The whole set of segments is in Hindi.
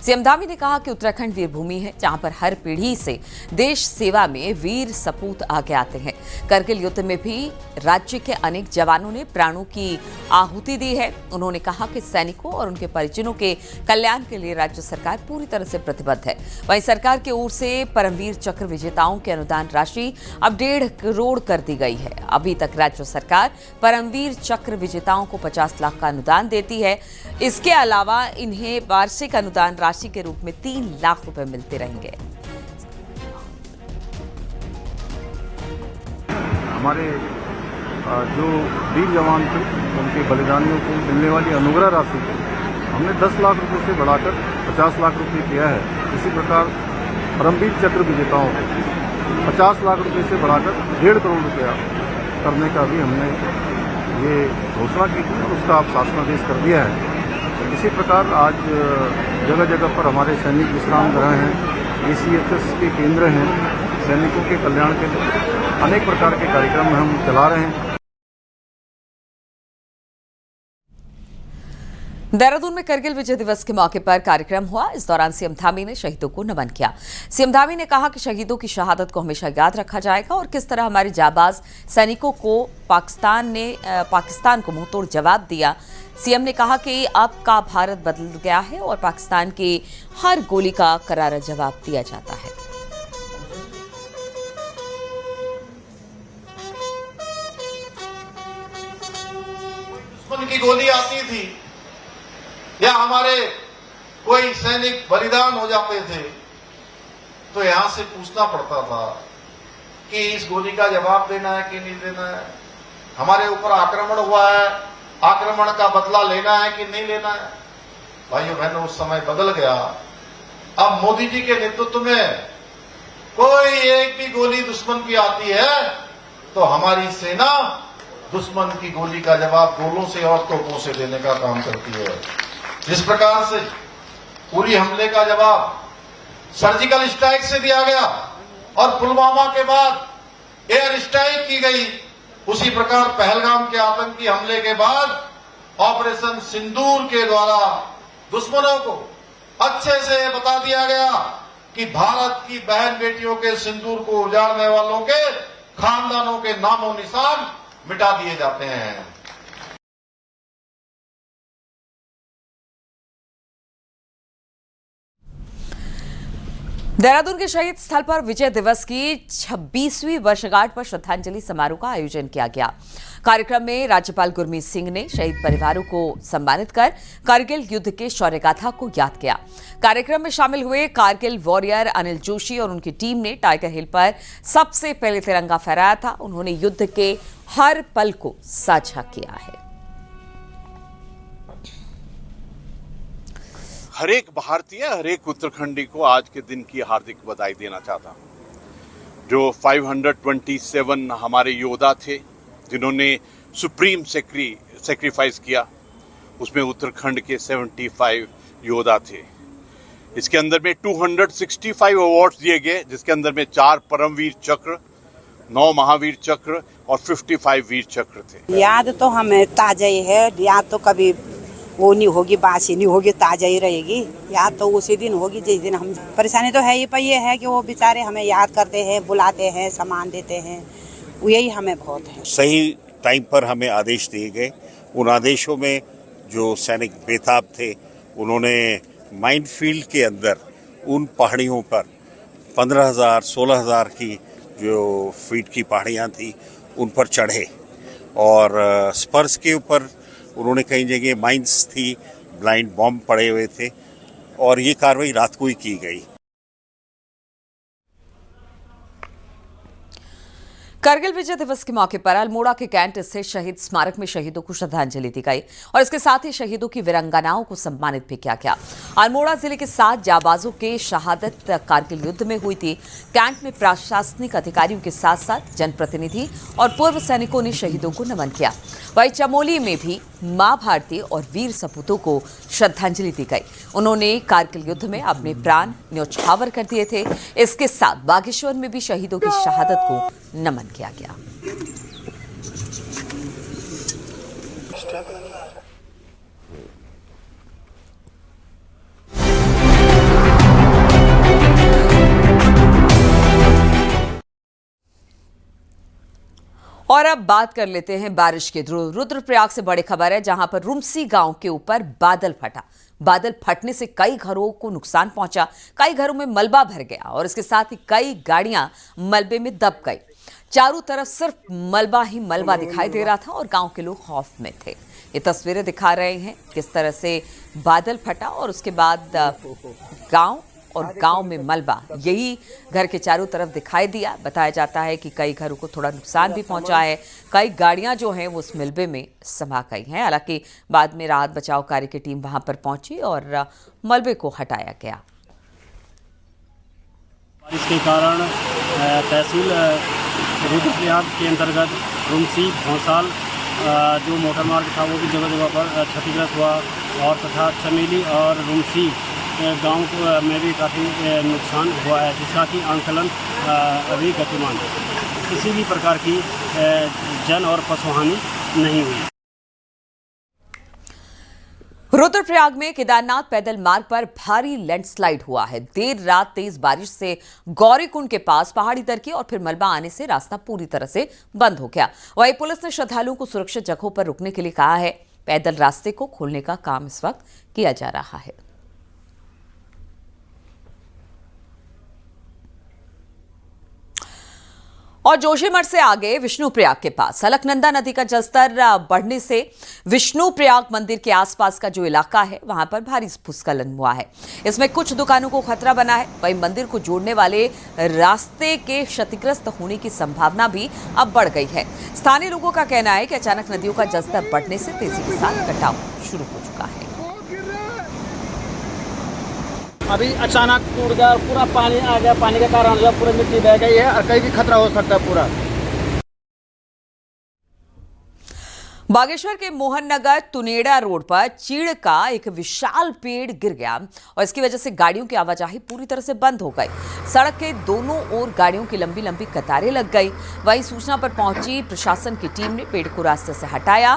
सीएम धामी ने कहा कि उत्तराखंड वीर भूमि है, जहां पर हर पीढ़ी से देश सेवा में वीर सपूत आगे आते हैं। करगिल युद्ध में भी राज्य के अनेक जवानों ने प्राणों की आहुति दी है। उन्होंने कहा कि सैनिकों और उनके परिजनों के कल्याण के लिए राज्य सरकार पूरी तरह से प्रतिबद्ध है। वहीं सरकार की ओर से परमवीर चक्र विजेताओं की अनुदान राशि अब 1.5 करोड़ कर दी गई है। अभी तक राज्य सरकार परमवीर चक्र विजेताओं को 50 लाख का अनुदान देती है। इसके अलावा इन्हें वार्षिक अनुदान राशि के रूप में 3 लाख रुपए मिलते रहेंगे। हमारे जो वीर जवान थे उनके बलिदानियों को मिलने वाली अनुग्रह राशि हमने 10 लाख रुपए से बढ़ाकर 50 लाख रुपए किया है। इसी प्रकार परमवीर चक्र विजेताओं को 50 लाख रुपए से बढ़ाकर 1.5 करोड़ रुपया करने का भी हमने ये घोषणा की थी और उसका अब शासनादेश कर दिया है। इसी प्रकार आज जगह जगह पर हमारे सैनिक विश्राम गृह हैं, ACHS के केंद्र हैं, सैनिकों के कल्याण के लिए अनेक प्रकार के कार्यक्रम हम चला रहे हैं। देहरादून में करगिल विजय दिवस के मौके पर कार्यक्रम हुआ। इस दौरान सीएम धामी ने शहीदों को नमन किया। सीएम धामी ने कहा कि शहीदों की शहादत को हमेशा याद रखा जाएगा और किस तरह हमारे जाबाज सैनिकों को पाकिस्तान को मुंहतोड़ जवाब दिया। सीएम ने कहा कि अब का भारत बदल गया है और पाकिस्तान की हर गोली का करारा जवाब दिया जाता है। दुश्मन की गोली आती थी या हमारे कोई सैनिक बलिदान हो जाते थे तो यहां से पूछना पड़ता था कि इस गोली का जवाब देना है कि नहीं देना है। हमारे ऊपर आक्रमण हुआ है, आक्रमण का बदला लेना है कि नहीं लेना है। भाइयों बहनों, उस समय बदल गया। अब मोदी जी के नेतृत्व में कोई एक भी गोली दुश्मन की आती है तो हमारी सेना दुश्मन की गोली का जवाब गोलों से और तोपों से देने का काम करती है। जिस प्रकार से पूरी हमले का जवाब सर्जिकल स्ट्राइक से दिया गया और पुलवामा के बाद एयर स्ट्राइक की गई, उसी प्रकार पहलगाम के आतंकी हमले के बाद ऑपरेशन सिंदूर के द्वारा दुश्मनों को अच्छे से बता दिया गया कि भारत की बहन बेटियों के सिंदूर को उजाड़ने वालों के खानदानों के नामो निशान मिटा दिए जाते हैं। देहरादून के शहीद स्थल पर विजय दिवस की 26वीं वर्षगांठ पर श्रद्धांजलि समारोह का आयोजन किया गया। कार्यक्रम में राज्यपाल गुरमीत सिंह ने शहीद परिवारों को सम्मानित कर करगिल युद्ध के शौर्य गाथा को याद किया। कार्यक्रम में शामिल हुए कारगिल वॉरियर अनिल जोशी और उनकी टीम ने टाइगर हिल पर सबसे पहले तिरंगा फहराया था। उन्होंने युद्ध के हर पल को साझा किया है। हर एक भारतीय, हर एक उत्तराखंडी को आज के दिन की हार्दिक बधाई देना चाहता हूं। जो 527 हमारे योद्धा थे जिन्होंने सुप्रीम सेक्रीफाइस किया, उसमें उत्तराखंड के 75 योद्धा थे। इसके अंदर में 265 अवार्ड्स दिए गए, जिसके अंदर में 4 परमवीर चक्र, 9 महावीर चक्र और 55 वीर चक्र थे। याद तो हमें ताजा ही है, याद तो कभी वो नहीं होगी, बासी नहीं होगी, ताजा ही रहेगी। याद तो उसी दिन होगी जिस दिन हम, परेशानी तो है ही, पर ये है कि वो बेचारे हमें याद करते हैं, बुलाते हैं, सामान देते हैं, यही हमें बहुत है। सही टाइम पर हमें आदेश दिए गए। उन आदेशों में जो सैनिक बेताब थे, उन्होंने माइनफील्ड के अंदर उन पहाड़ियों पर 15,000 16,000 की जो फीट की पहाड़ियाँ थी उन पर चढ़े और स्पर्स के ऊपर उन्होंने कई जगह माइंस थी, ब्लाइंड बॉम्ब पड़े हुए थे और ये कार्रवाई रात को ही की गई। करगिल विजय दिवस के मौके पर अल्मोड़ा के कैंट स्थित शहीद स्मारक में शहीदों को श्रद्धांजलि दी गई और इसके साथ ही शहीदों की वीरांगनाओं को सम्मानित भी किया गया। अल्मोड़ा जिले के 7 जाबाजों के शहादत कारगिल युद्ध में हुई थी। कैंट में प्रशासनिक अधिकारियों के साथ साथ जनप्रतिनिधि और पूर्व सैनिकों ने शहीदों को नमन किया। वहीं चमोली में भी मां भारती और वीर सपूतों को श्रद्धांजलि दी गई। उन्होंने कारगिल युद्ध में अपने प्राण न्यौछावर कर दिए थे। इसके साथ बागेश्वर में भी शहीदों की शहादत को नमन किया गया। और अब बात कर लेते हैं बारिश की। रुद्रप्रयाग से बड़ी खबर है, जहां पर रुमसी गांव के ऊपर बादल फटा। बादल फटने से कई घरों को नुकसान पहुंचा, कई घरों में मलबा भर गया और इसके साथ ही कई गाड़ियां मलबे में दब गई। चारों तरफ सिर्फ मलबा ही मलबा दिखाई दे रहा था और गांव के लोग खौफ में थे। ये तस्वीरें दिखा रहे हैं किस तरह से बादल फटा और उसके बाद गांव में मलबा, यही घर के चारों तरफ दिखाई दिया। बताया जाता है कि कई घरों को थोड़ा नुकसान भी पहुंचा है, कई गाड़ियां जो हैं वो उस मलबे में समा गई हैं। हालांकि बाद में राहत बचाव कार्य की टीम वहां पर पहुंची और मलबे को हटाया गया। बारिश के कारण तहसील रुद्रप्रयाग के अंतर्गत रुमसी भौसाल जो मोटर मार्ग था वो भी जगह जगह पर क्षतिग्रस्त हुआ और तथा चमेली और रुमसी गांव में भी काफ़ी नुकसान हुआ है, जिसका कि आंकलन अभी गतिमान है। किसी भी प्रकार की जन और पशुहानि नहीं हुई। रुद्रप्रयाग में केदारनाथ पैदल मार्ग पर भारी लैंडस्लाइड हुआ है। देर रात तेज बारिश से गौरीकुंड के पास पहाड़ी दरकी और फिर मलबा आने से रास्ता पूरी तरह से बंद हो गया। वहीं पुलिस ने श्रद्धालुओं को सुरक्षित जगहों पर रुकने के लिए कहा है। पैदल रास्ते को खोलने का काम इस वक्त किया जा रहा है। और जोशीमठ से आगे विष्णुप्रयाग के पास अलकनंदा नदी का जलस्तर बढ़ने से विष्णुप्रयाग मंदिर के आसपास का जो इलाका है वहां पर भारी भूस्खलन हुआ है। इसमें कुछ दुकानों को खतरा बना है। वहीं मंदिर को जोड़ने वाले रास्ते के क्षतिग्रस्त होने की संभावना भी अब बढ़ गई है। स्थानीय लोगों का कहना है कि अचानक नदियों का जलस्तर बढ़ने से तेजी के साथ कटाव शुरू हो चुका है। अभी अचानक टूट गया, पूरा पानी आ गया। पानी के कारण जो पूरी मिट्टी बह गई है और कहीं भी खतरा हो सकता है पूरा। बागेश्वर के मोहन नगर तुनेड़ा रोड पर चीड़ का एक विशाल पेड़ गिर गया और इसकी वजह से गाड़ियों की आवाजाही पूरी तरह से बंद हो गई। सड़क के दोनों ओर गाड़ियों की लंबी लंबी कतारें लग गई। वहीं सूचना पर पहुंची प्रशासन की टीम ने पेड़ को रास्ते से हटाया।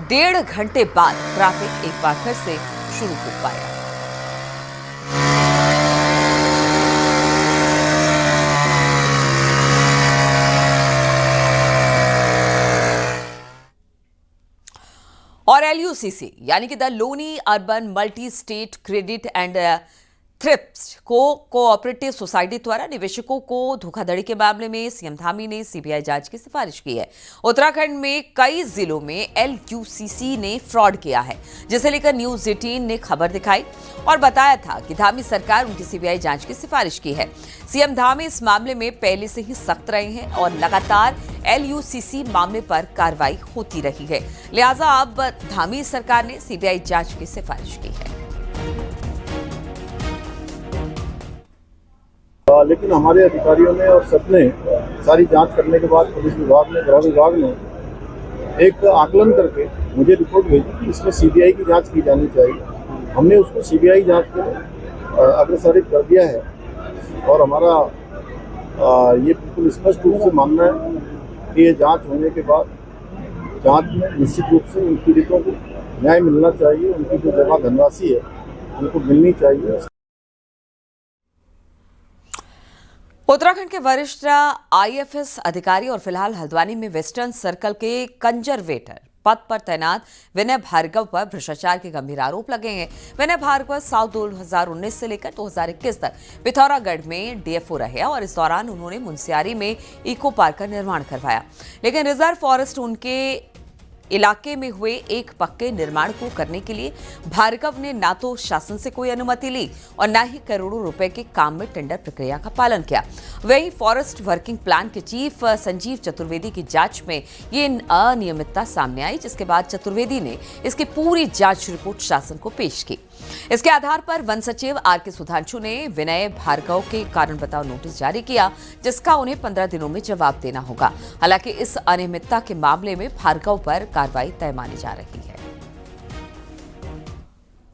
1.5 घंटे बाद ट्रैफिक एक बार फिर से शुरू हो पाया। और LUCC यानी कि the Loni urban multi state credit and thrift cooperative society द्वारा निवेशकों को धोखाधड़ी के मामले में सीएम धामी ने CBI जांच की सिफारिश की है। उत्तराखंड में कई जिलों में LUCC ने फ्रॉड किया है, जिसे लेकर न्यूज 18 ने खबर दिखाई और बताया था कि धामी सरकार उनकी CBI जांच की सिफारिश की है। सीएम धामी इस मामले में पहले से ही सख्त रहे हैं और लगातार LUCC मामले पर कार्रवाई होती रही है। लिहाजा अब धामी सरकार ने CBI जांच की सिफारिश की है। लेकिन हमारे अधिकारियों ने और सबने सारी जांच करने के बाद पुलिस विभाग ने, गृह विभाग ने एक आकलन करके मुझे रिपोर्ट भेजी कि इसमें CBI की जांच की जानी चाहिए। हमने उसको CBI जांच के लिए अग्रसारित कर दिया है और हमारा ये बिल्कुल स्पष्ट रूप से मानना है कि ये जांच होने के बाद जांच में निश्चित रूप से उन पीड़ितों को न्याय मिलना चाहिए। उनकी जो जमा धनराशि है उनको मिलनी चाहिए। उत्तराखंड के वरिष्ठ IFS अधिकारी और फिलहाल हल्द्वानी में वेस्टर्न सर्कल के कंजरवेटर पद पर तैनात विनय भार्गव पर भ्रष्टाचार के गंभीर आरोप लगे हैं। विनय भार्गव साल 2019 से लेकर 2021 तक पिथौरागढ़ में DFO रहे और इस दौरान उन्होंने मुनस्यारी में इको पार्क का निर्माण करवाया, लेकिन रिजर्व फॉरेस्ट उनके इलाके में हुए एक पक्के निर्माण को करने के लिए भार्गव ने ना तो शासन से कोई अनुमति ली और ना ही करोड़ों रुपए के काम में टेंडर प्रक्रिया का पालन किया। वहीं फॉरेस्ट वर्किंग प्लान के चीफ संजीव चतुर्वेदी की जांच में ये अनियमितता सामने आई, जिसके बाद चतुर्वेदी ने इसकी पूरी जांच रिपोर्ट शासन को पेश की। इसके आधार पर वन सचिव RK सुधांशु ने विनय भार्गव के कारण बताओ नोटिस जारी किया, जिसका उन्हें 15 दिनों में जवाब देना होगा। हालांकि इस अनियमितता के मामले में भार्गव पर कार्रवाई तय मानी जा रही है।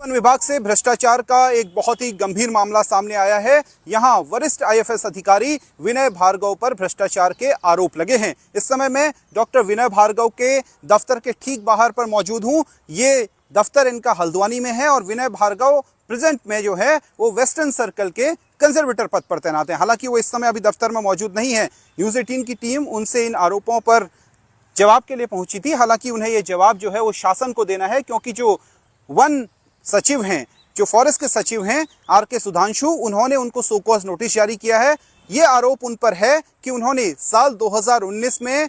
वन विभाग से भ्रष्टाचार का एक बहुत ही गंभीर मामला सामने आया है। यहां वरिष्ठ IFS अधिकारी विनय भार्गव पर भ्रष्टाचार के आरोप लगे हैं। इस समय मैं डॉक्टर विनय भार्गव के दफ्तर के ठीक बाहर पर मौजूद हूं। ये दफ्तर इनका हल्द्वानी में है और विनय भार्गव प्रेजेंट में जो है वो वेस्टर्न सर्कल के कंजर्वेटर पद पर तैनात हैं। हालांकि वो इस समय अभी दफ्तर में मौजूद नहीं है। न्यूज़ 18 की टीम उनसे इन आरोपों पर जवाब के लिए पहुंची थी। हालांकि उन्हें ये जवाब जो है वो शासन को देना है, क्योंकि जो वन सचिव हैं, जो फॉरेस्ट के सचिव हैं आर.के. सुधांशु, उन्होंने उनको सो कॉज नोटिस जारी किया है। ये आरोप उन पर है कि उन्होंने साल 2019 में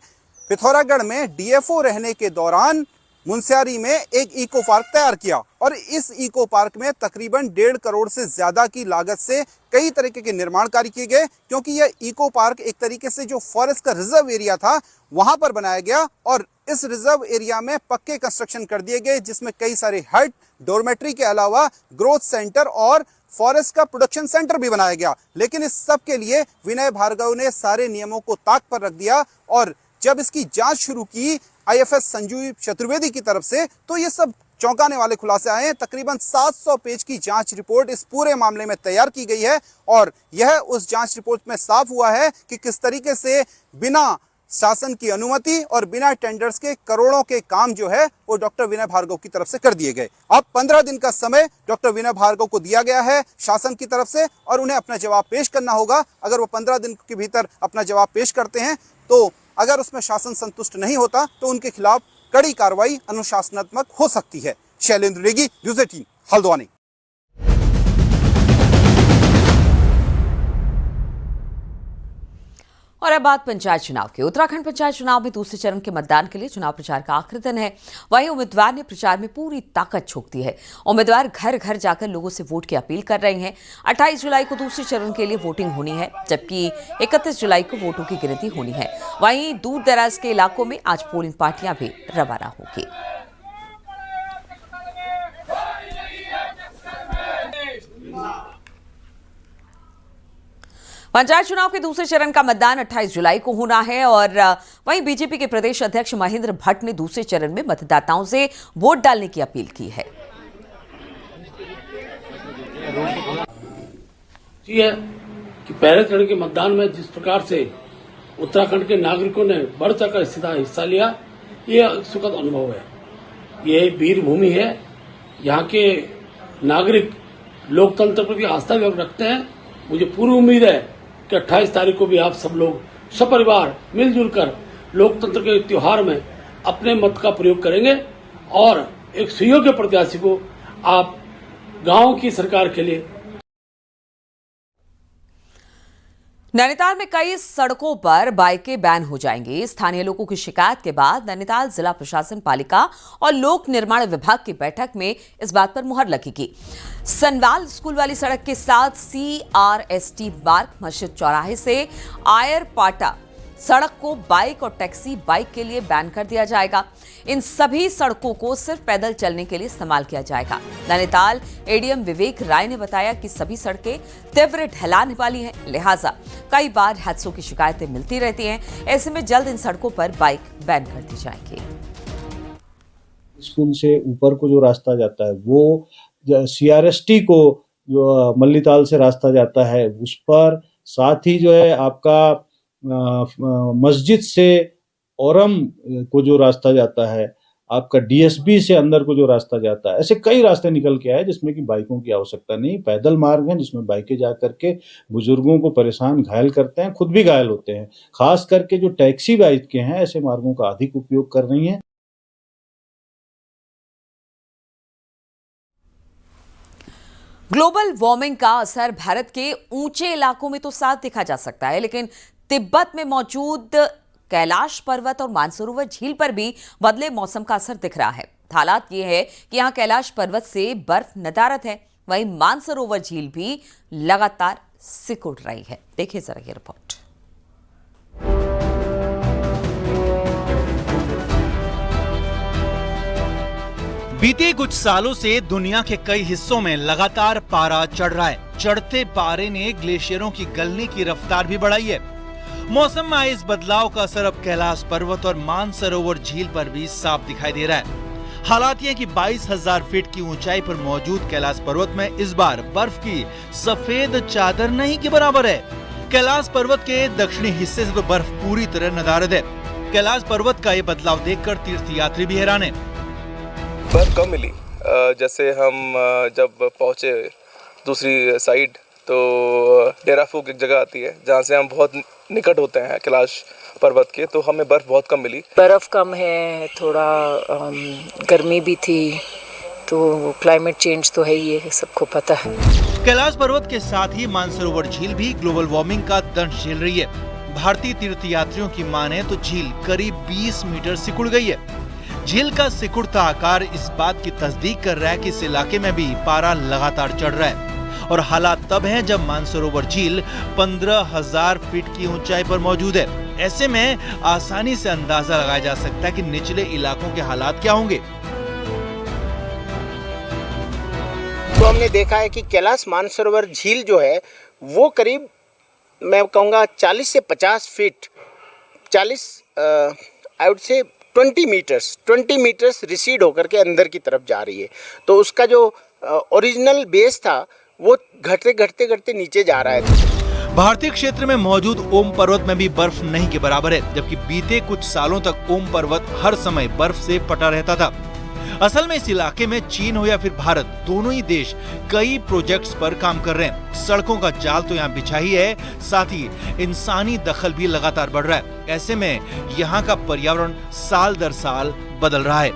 पिथौरागढ़ में डीएफओ रहने के दौरान मुनस्यारी में एक इको पार्क तैयार किया और इस इको पार्क में तकरीबन 1.5 करोड़ से ज्यादा की लागत से कई तरीके के निर्माण कार्य किए गए, क्योंकि यह इको पार्क एक तरीके से जो फॉरेस्ट का रिजर्व एरिया था वहां पर बनाया गया और इस रिजर्व एरिया में पक्के कंस्ट्रक्शन कर दिए गए, जिसमें कई सारे हट, डोरमेट्री के अलावा ग्रोथ सेंटर और फॉरेस्ट का प्रोडक्शन सेंटर भी बनाया गया। लेकिन इस सब के लिए विनय भार्गव ने सारे नियमों को ताक पर रख दिया और जब इसकी जांच शुरू की आईएफएस संजीव चतुर्वेदी की तरफ से, तो ये सब चौंकाने वाले खुलासे आए हैं। तकरीबन 700 पेज की जांच रिपोर्ट इस पूरे मामले में तैयार की गई है और यह उस जांच रिपोर्ट में साफ हुआ है कि किस तरीके से बिना शासन की अनुमति और बिना टेंडर्स के करोड़ों के काम जो है वो डॉक्टर विनय भार्गव की तरफ से कर दिए गए। अब 15 दिन का समय डॉक्टर विनय भार्गव को दिया गया है शासन की तरफ से और उन्हें अपना जवाब पेश करना होगा। अगर वो 15 दिन के भीतर अपना जवाब पेश करते हैं तो अगर उसमें शासन संतुष्ट नहीं होता तो उनके खिलाफ कड़ी कार्रवाई अनुशासनात्मक हो सकती है। शैलेंद्र नेगी, न्यूज़ 18, हल्द्वानी। और अब बात पंचायत चुनाव की। उत्तराखंड पंचायत चुनाव में दूसरे चरण के मतदान के लिए चुनाव प्रचार का आखिरी दिन है। वहीं उम्मीदवार ने प्रचार में पूरी ताकत झोंक दी है। उम्मीदवार घर घर जाकर लोगों से वोट की अपील कर रहे हैं। 28 जुलाई को दूसरे चरण के लिए वोटिंग होनी है, जबकि 31 जुलाई को वोटों की गिनती होनी है। वहीं दूर दराज के इलाकों में आज पोलिंग पार्टियां भी रवाना होगी। पंचायत चुनाव के दूसरे चरण का मतदान 28 जुलाई को होना है और वहीं बीजेपी के प्रदेश अध्यक्ष महेंद्र भट्ट ने दूसरे चरण में मतदाताओं से वोट डालने की अपील की है। है कि पहले चरण के मतदान में जिस प्रकार से उत्तराखंड के नागरिकों ने बढ़ चढ़कर हिस्सा लिया, ये सुखद अनुभव है। ये वीर भूमि है। यहाँ के नागरिक लोकतंत्र पर भी आस्था व्यक्त रखते हैं। मुझे पूरी उम्मीद है कि 28 तारीख को भी आप सब लोग सपरिवार मिलजुल कर लोकतंत्र के त्योहार में अपने मत का प्रयोग करेंगे और एक सुयोग्य प्रत्याशी को आप गांव की सरकार के लिए। नैनीताल में कई सड़कों पर बाइकें बैन हो जाएंगी। स्थानीय लोगों की शिकायत के बाद नैनीताल जिला प्रशासन, पालिका और लोक निर्माण विभाग की बैठक में इस बात पर मुहर लगेगी। सनवाल स्कूल वाली सड़क के साथ CRST मार्ग, मस्जिद चौराहे से आयर पाटा सड़क को बाइक और टैक्सी बाइक के लिए बैन कर दिया जाएगा। इन सभी सड़कों को सिर्फ पैदल चलने के लिए इस्तेमाल किया जाएगा। नैनीताल एडीएम विवेक राय ने बताया कि सभी सड़कें तीव्र ढलान वाली हैं, लिहाजा कई बार हादसों की शिकायतें मिलती रहती हैं। ऐसे में जल्द इन सड़कों पर बाइक बैन कर दी जाएगी। स्कूल से ऊपर को जो रास्ता जाता है वो CRST को जो मल्लीताल से रास्ता जाता है उस पर, साथ ही जो है आपका मस्जिद से औरम को जो रास्ता जाता है, आपका DSB से अंदर को जो रास्ता जाता है, ऐसे कई रास्ते निकल के आए जिसमें कि बाइकों की आवश्यकता नहीं। पैदल मार्ग हैं जिसमें बाइकें जा करके बुजुर्गों को परेशान घायल करते हैं, खुद भी घायल होते हैं। खास करके जो टैक्सी बाइक के हैं ऐसे मार्गों का अधिक उपयोग कर रही हैं। ग्लोबल वार्मिंग का असर भारत के ऊंचे इलाकों में तो साफ दिखा जा सकता है, लेकिन तिब्बत में मौजूद कैलाश पर्वत और मानसरोवर झील पर भी बदले मौसम का असर दिख रहा है। हालात ये है कि यहाँ कैलाश पर्वत से बर्फ नदारद है, वहीं मानसरोवर झील भी लगातार सिकुड़ रही है। देखिए जरा ये रिपोर्ट। बीते कुछ सालों से दुनिया के कई हिस्सों में लगातार पारा चढ़ रहा है। चढ़ते पारे ने ग्लेशियरों की गलने की रफ्तार भी बढ़ाई है। मौसम में आए इस बदलाव का असर अब कैलाश पर्वत और मानसरोवर झील पर भी साफ दिखाई दे रहा है। हालात ये कि 22,000 फीट की ऊंचाई पर मौजूद कैलाश पर्वत में इस बार बर्फ की सफेद चादर नहीं के बराबर है। कैलाश पर्वत के दक्षिणी हिस्से से तो बर्फ पूरी तरह नदारद है। कैलाश पर्वत का ये बदलाव देखकर तीर्थयात्री भी हैरान है। बर्फ कम मिली। जैसे हम जब पहुंचे दूसरी साइड तो डेराफूक एक जगह आती है जहाँ से हम बहुत निकट होते हैं कैलाश पर्वत के, तो हमें बर्फ़ बहुत कम मिली। बर्फ़ कम है, थोड़ा गर्मी भी थी, तो क्लाइमेट चेंज तो है ही है, सबको पता है। कैलाश पर्वत के साथ ही मानसरोवर झील भी ग्लोबल वार्मिंग का दंश झेल रही है। भारतीय तीर्थयात्रियों की माने तो झील करीब 20 मीटर सिकुड़ गई है। झील का सिकुड़ता आकार इस बात की तस्दीक कर रहा है कि इस इलाके में भी पारा लगातार चढ़ रहा है और हालात तब हैं जब मानसरोवर झील 15,000 फीट की ऊंचाई पर मौजूद है। ऐसे में आसानी से अंदाजा लगाया जा सकता है कि निचले इलाकों के हालात क्या होंगे। तो हमने देखा है कि कैलाश मानसरोवर झील जो है वो करीब मैं कहूँगा 40 से 50 फीट 20 मीटर्स रिसीड होकर के अंदर की तरफ जा रही है। तो उसका जो ओरिजिनल बेस था वो घटते नीचे जा रहा है। भारतीय क्षेत्र में मौजूद ओम पर्वत में भी बर्फ नहीं के बराबर है, जबकि बीते कुछ सालों तक ओम पर्वत हर समय बर्फ से पटा रहता था। असल में इस इलाके में चीन हो या फिर भारत, दोनों ही देश कई प्रोजेक्ट्स पर काम कर रहे हैं। सड़कों का जाल तो यहाँ बिछा ही है, साथ ही इंसानी दखल भी लगातार बढ़ रहा है। ऐसे में यहाँ का पर्यावरण साल दर साल बदल रहा है।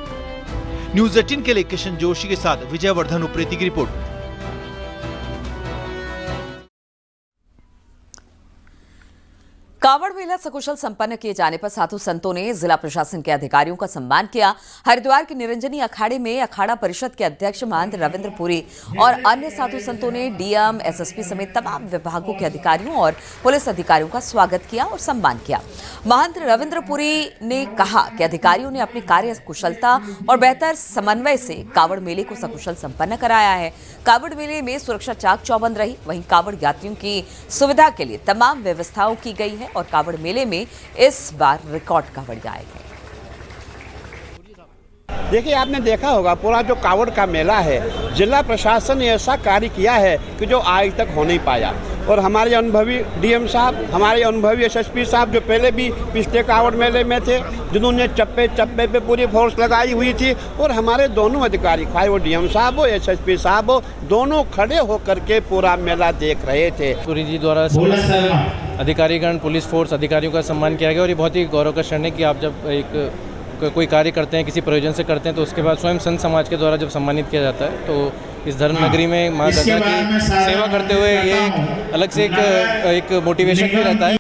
न्यूज़ 18 के लिए किशन जोशी के साथ विजयवर्धन उप्रेती की रिपोर्ट। कावड़ मेला सकुशल संपन्न किए जाने पर साधु संतों ने जिला प्रशासन के अधिकारियों का सम्मान किया। हरिद्वार के निरंजनी अखाड़े में अखाड़ा परिषद के अध्यक्ष महंत रविंद्र पुरी और अन्य साधु संतों ने डीएम, एसएसपी समेत तमाम विभागों के अधिकारियों और पुलिस अधिकारियों का स्वागत किया और सम्मान किया। महंत रविंद्र पुरी ने कहा कि अधिकारियों ने अपनी कार्य कुशलता और बेहतर समन्वय से कावड़ मेले को सकुशल संपन्न कराया है। कावड़ मेले में सुरक्षा चाक चौबंद रही, वहीं कावड़ यात्रियों की सुविधा के लिए तमाम व्यवस्थाओं की गई है और कावड़ मेले में इस बार रिकॉर्ड कावड़ आए हैं। देखिए, आपने देखा होगा पूरा जो कावड़ का मेला है, जिला प्रशासन ने ऐसा कार्य किया है कि जो आज तक हो नहीं पाया। और हमारे अनुभवी डीएम साहब, हमारे अनुभवी एसएसपी साहब जो पहले भी पिछले कावड़ मेले में थे, जिन्होंने चप्पे चप्पे पे पूरी फोर्स लगाई हुई थी, और हमारे दोनों अधिकारी, चाहे वो डीएम साहब हो, एसएसपी साहब हो, दोनों खड़े होकर के पूरा मेला देख रहे थे। पुरी जी द्वारा अधिकारीगण, पुलिस फोर्स अधिकारियों का सम्मान किया गया और ये बहुत ही गौरव का क्षण है कि आप जब कोई कार्य करते हैं, किसी प्रयोजन से करते हैं, तो उसके बाद स्वयं संत समाज के द्वारा जब सम्मानित किया जाता है, तो इस धर्म नगरी में माँ गंगा की सेवा करते हुए ये अलग से एक मोटिवेशन भी रहता है।